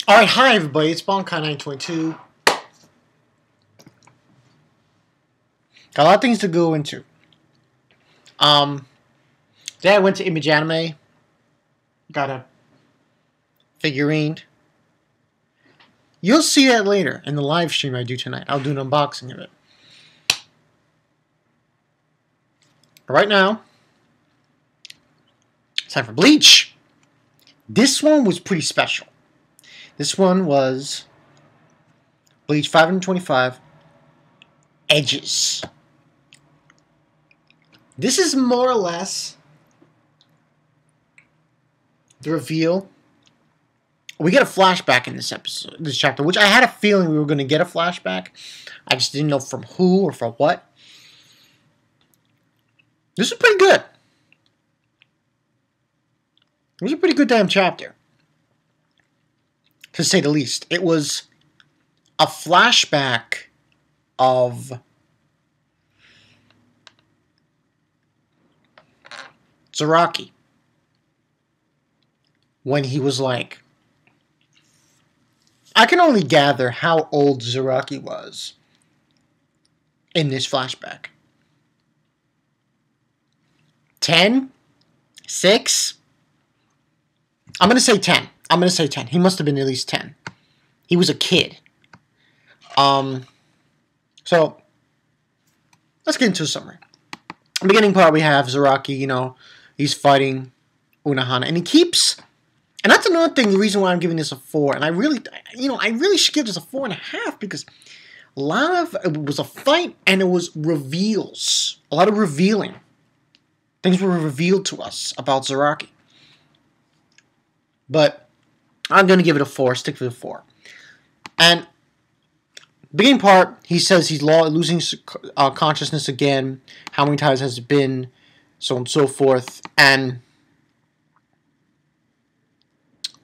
Alright, hi everybody, it's Bonkai922. Got a lot of things to go into. Today I went to Image Anime. Got a figurine. You'll see that later in the live stream I do tonight. I'll do an unboxing of it. But right now, it's time for Bleach. This one was pretty special. This one was Bleach 525 Edges. This is more or less the reveal. We get a flashback in this episode, this chapter, which I had a feeling we were going to get a flashback. I just didn't know from who or for what. This is pretty good. It was a pretty good damn chapter, to say the least. It was a flashback of Zaraki when he was like, I can only gather how old Zaraki was in this flashback. 10? 6? I'm going to say 10. I'm going to say 10. He must have been at least 10. He was a kid. So, let's get into a summary. The beginning part, we have Zaraki, he's fighting Unohana. And he keeps... And that's another thing, the reason why I'm giving this a 4. And I really should give this a 4.5 because it was a fight and it was reveals. A lot of revealing. Things were revealed to us about Zaraki. But I'm going to give it a 4, stick with a 4. And beginning part, he says he's losing consciousness again. How many times has it been? So on and so forth. And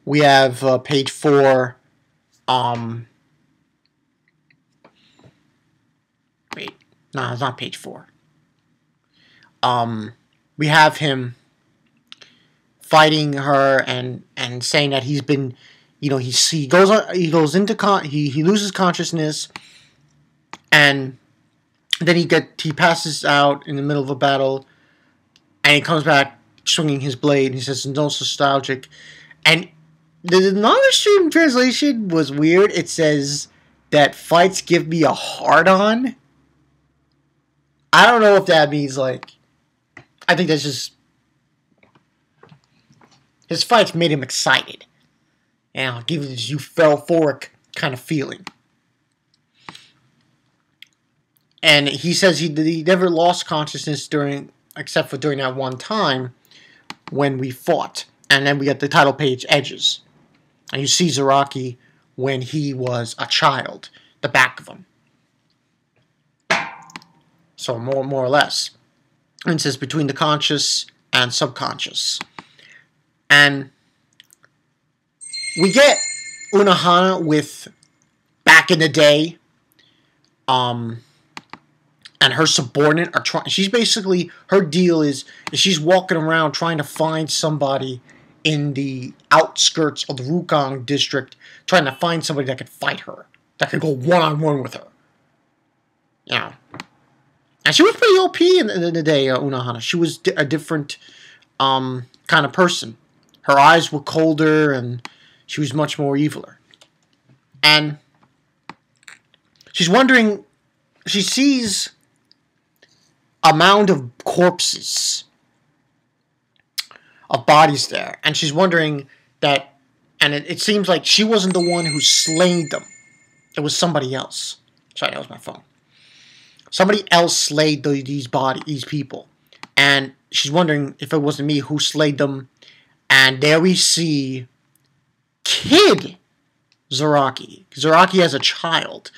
we have page 4. Wait, no, it's not page 4. We have him fighting her and saying that he's been, he loses consciousness, and then he passes out in the middle of a battle, and he comes back swinging his blade. And he says, "No nostalgic," and the non-stream translation was weird. It says that fights give me a hard-on. I don't know if that means like. I think that's just. His fights made him excited. And give it this euphoric kind of feeling. And he says he never lost consciousness except for during that one time when we fought. And then we got the title page, Edges. And you see Zaraki when he was a child, the back of him. So more or less. And it says between the conscious and subconscious. And we get Unohana with back in the day, and her subordinate are trying. She's basically, her deal is she's walking around trying to find somebody in the outskirts of the Rukong district, trying to find somebody that could fight her, that could go one-on-one with her. And she was pretty OP in the day, Unohana. She was a different kind of person. Her eyes were colder, and she was much more eviler. And she's wondering, she sees a mound of corpses, of bodies there, and she's wondering that, and it seems like she wasn't the one who slayed them. It was somebody else. Sorry, that was my phone. Somebody else slayed these people. And she's wondering if it wasn't me who slayed them. And there we see Kid Zaraki. Zaraki as a child.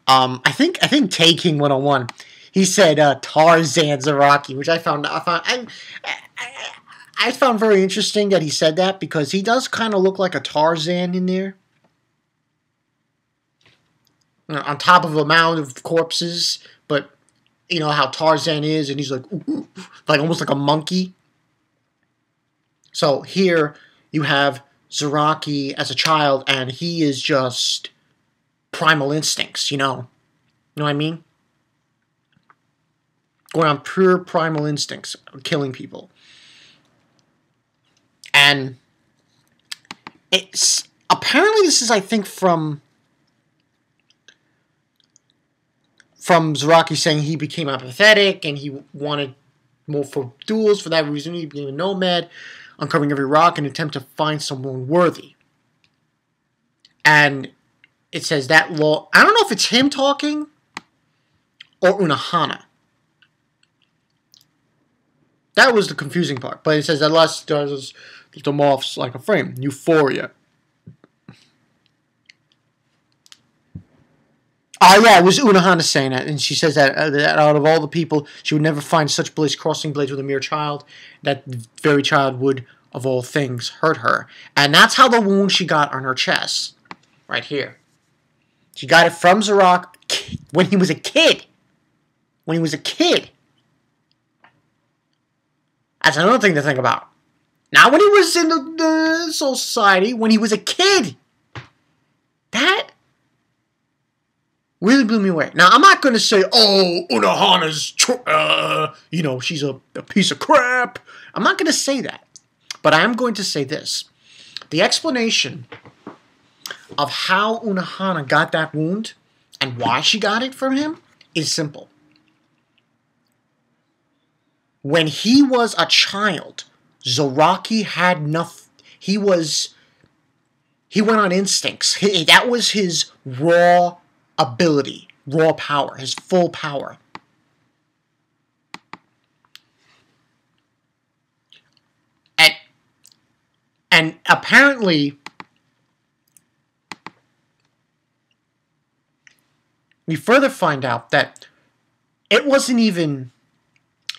I think Taking 101. He said Tarzan Zaraki, which I found very interesting that he said that, because he does kind of look like a Tarzan in there. On top of a mound of corpses, but you know how Tarzan is, and he's like, ooh, like almost like a monkey. So here you have Zaraki as a child, and he is just primal instincts, you know? You know what I mean? Going on pure primal instincts, killing people. And it's apparently this is, I think, from Zaraki saying he became apathetic and he wanted more for duels. For that reason, he became a nomad, uncovering every rock in an attempt to find someone worthy. And it says that law. I don't know if it's him talking or Unohana. That was the confusing part. But it says that last does the morphs like a frame. Euphoria. Oh, yeah, it was Unohana saying that. And she says that out of all the people, she would never find such bliss crossing blades with a mere child. That very child would, of all things, hurt her. And that's how the wound she got on her chest. Right here. She got it from Zaraki when he was a kid. When he was a kid. That's another thing to think about. Not when he was in the Soul Society. When he was a kid. That really blew me away. Now, I'm not going to say, oh, Unohana's, you know, she's a piece of crap. I'm not going to say that. But I am going to say this. The explanation of how Unohana got that wound and why she got it from him is simple. When he was a child, Zaraki had enough. He went on instincts. That was his raw ability, raw power, his full power. And apparently, we further find out that it wasn't even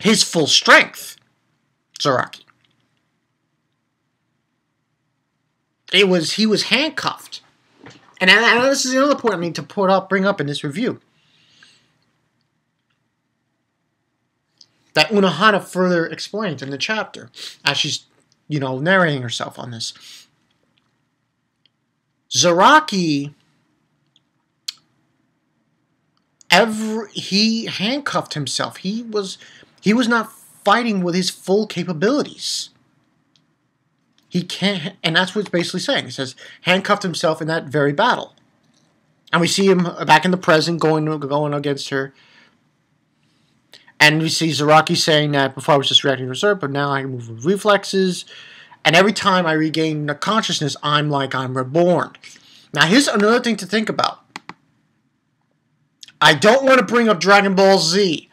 his full strength, Zaraki. He was handcuffed. And this is another point I need to bring up in this review. That Unohana further explains in the chapter as she's, you know, narrating herself on this. Zaraki, he handcuffed himself. He was not fighting with his full capabilities. He can't, and that's what it's basically saying. It says handcuffed himself in that very battle, and we see him back in the present going against her. And we see Zaraki saying that before I was just reacting to reserve, but now I can move with reflexes, and every time I regain the consciousness, I'm like I'm reborn. Now here's another thing to think about. I don't want to bring up Dragon Ball Z,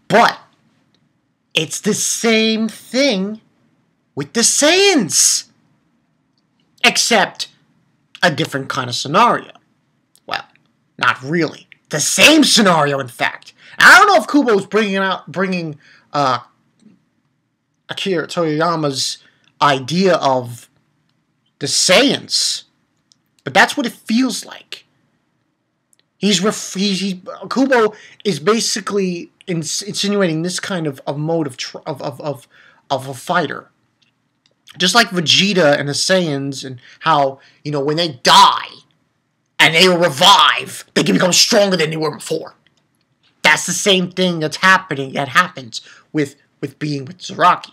but it's the same thing with the Saiyans, except a different kind of scenario. Well, not really. The same scenario, in fact. I don't know if Kubo was bringing Akira Toriyama's idea of the Saiyans, but that's what it feels like. Kubo is basically insinuating this kind of mode of a fighter. Just like Vegeta and the Saiyans, and how, you know, when they die and they revive, they can become stronger than they were before. That's the same thing that happens with being with Zaraki.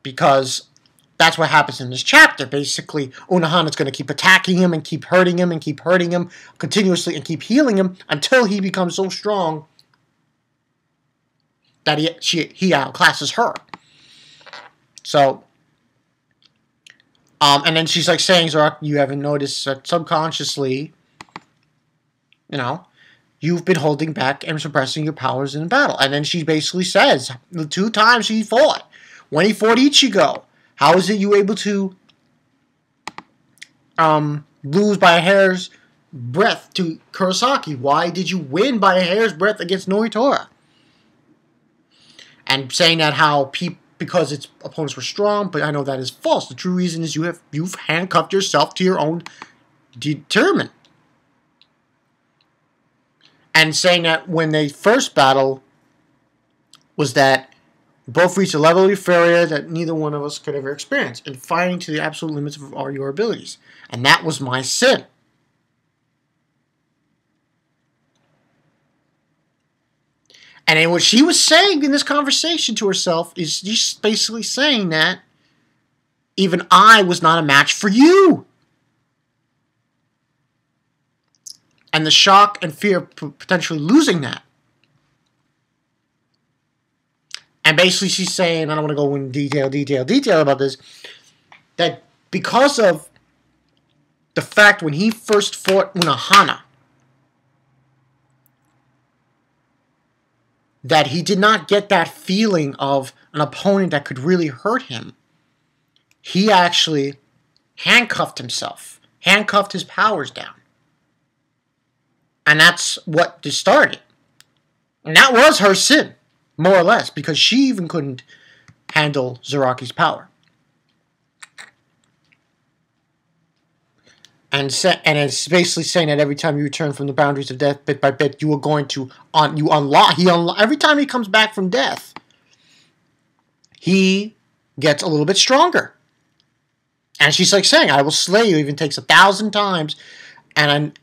Because that's what happens in this chapter. Basically, Unohana's going to keep attacking him and keep hurting him continuously and keep healing him until he becomes so strong that he outclasses her. So, and then she's like saying, Zaraki, you haven't noticed that subconsciously, you know, you've been holding back and suppressing your powers in battle. And then she basically says, the 2 times he fought, when he fought Ichigo, how is it you were able to lose by a hair's breadth to Kurosaki? Why did you win by a hair's breadth against Noritora? And saying that how because its opponents were strong, but I know that is false. The true reason is you've handcuffed yourself to your own determination. And saying that when they first battle was that Both reached a level of euphoria that neither one of us could ever experience, and fighting to the absolute limits of your abilities. And that was my sin. And then what she was saying in this conversation to herself is just basically saying that even I was not a match for you. And the shock and fear of potentially losing that. And basically she's saying, I don't want to go in detail about this, that because of the fact when he first fought Unohana, that he did not get that feeling of an opponent that could really hurt him. He actually handcuffed himself, handcuffed his powers down. And that's what this started. And that was her sin, more or less, because she even couldn't handle Zaraki's power. And it's basically saying that every time you return from the boundaries of death, bit by bit, you are going to unlock. Every time he comes back from death, he gets a little bit stronger. And she's like saying, I will slay you, even takes 1,000 times, and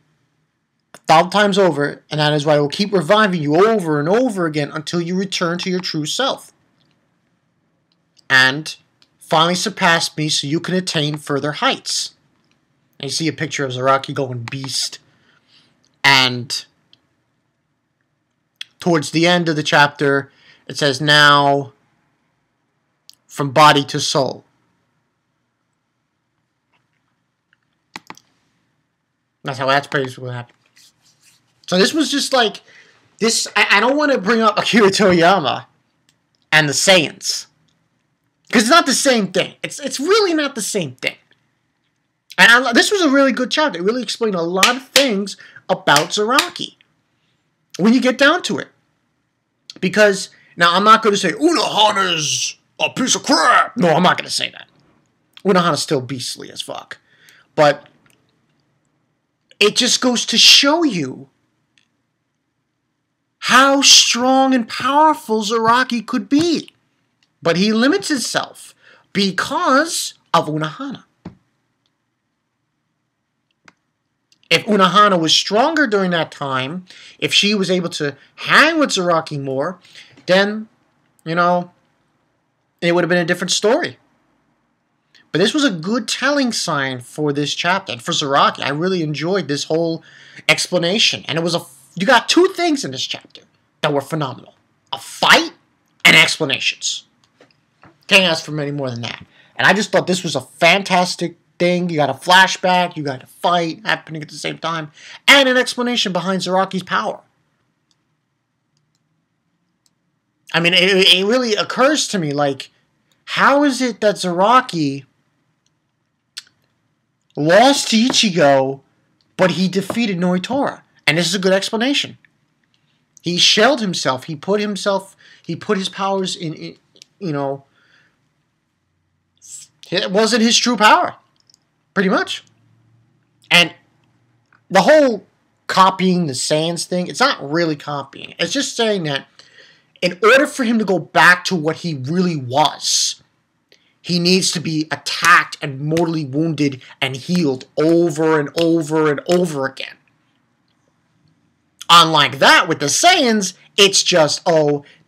1,000 times over, and that is why I will keep reviving you over and over again until you return to your true self. And finally surpass me so you can attain further heights. And you see a picture of Zaraki going beast. And towards the end of the chapter, it says, now from body to soul. That's basically what happened. So this was just like, this. I don't want to bring up Akira Toriyama and the Saiyans. Because it's not the same thing. It's really not the same thing. And this was a really good chapter. It really explained a lot of things about Zaraki. When you get down to it. Because, now I'm not going to say, Unohana's a piece of crap. No, I'm not going to say that. Unohana's still beastly as fuck. But it just goes to show you how strong and powerful Zaraki could be. But he limits himself because of Unohana. If Unohana was stronger during that time, if she was able to hang with Zaraki more, then, it would have been a different story. But this was a good telling sign for this chapter, and for Zaraki. I really enjoyed this whole explanation. And you got two things in this chapter that were phenomenal. A fight and explanations. Can't ask for many more than that. And I just thought this was a fantastic thing. You got a flashback, you got a fight happening at the same time, and an explanation behind Zaraki's power. I mean, it really occurs to me, like, how is it that Zaraki lost to Ichigo, but he defeated Noitora? And this is a good explanation. He shelled himself. He put his powers in it wasn't his true power. Pretty much. And the whole copying the Saiyans thing, it's not really copying. It's just saying that in order for him to go back to what he really was, he needs to be attacked and mortally wounded and healed over and over and over again. Unlike that, with the Saiyans, it's just,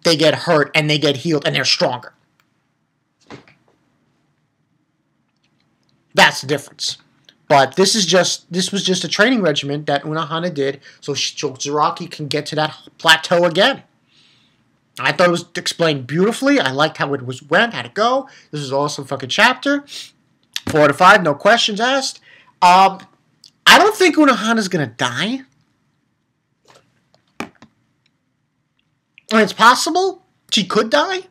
they get hurt and they get healed and they're stronger. That's the difference. But this was just a training regimen that Unohana did so Zaraki can get to that plateau again. I thought it was explained beautifully. I liked how it went, how'd it go. This is an awesome fucking chapter. 4 out of 5, no questions asked. I don't think Unohana's gonna die. I mean, it's possible she could die,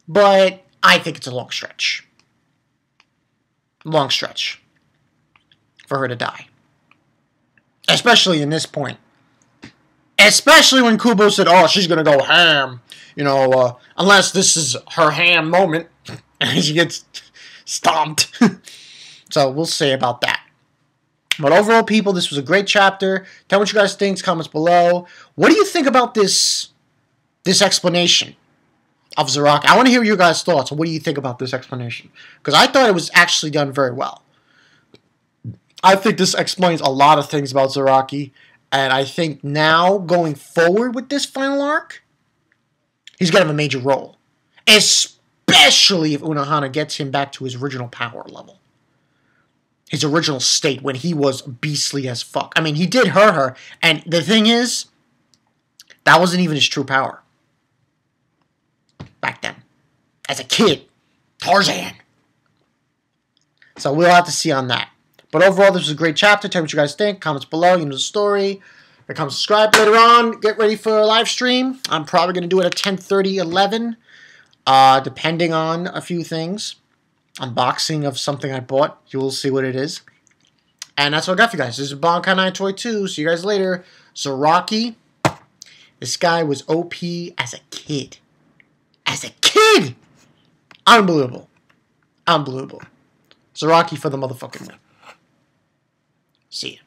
but I think it's a long stretch. Long stretch for her to die. Especially in this point. Especially when Kubo said, she's going to go ham. Unless this is her ham moment. And she gets stomped. So we'll see about that. But overall, people, this was a great chapter. Tell me what you guys think. Comments below. What do you think about this explanation? of Zaraki. I want to hear your guys' thoughts. What do you think about this explanation? Because I thought it was actually done very well. I think this explains a lot of things about Zaraki. And I think now, going forward with this final arc, he's going to have a major role. Especially if Unohana gets him back to his original power level. His original state when he was beastly as fuck. I mean, he did hurt her. And the thing is, that wasn't even his true power. Back then. As a kid. Tarzan. So we'll have to see on that. But overall, this was a great chapter. Tell me what you guys think. Comments below. You know the story. Come subscribe later on. Get ready for a live stream. I'm probably going to do it at 10:30, 11. Depending on a few things. Unboxing of something I bought. You will see what it is. And that's what I got for you guys. This is Bonkai 9 Toy 2. See you guys later. Zaraki. This guy was OP as a kid. As a kid! Unbelievable. Unbelievable. Zaraki for the motherfucking win. See ya.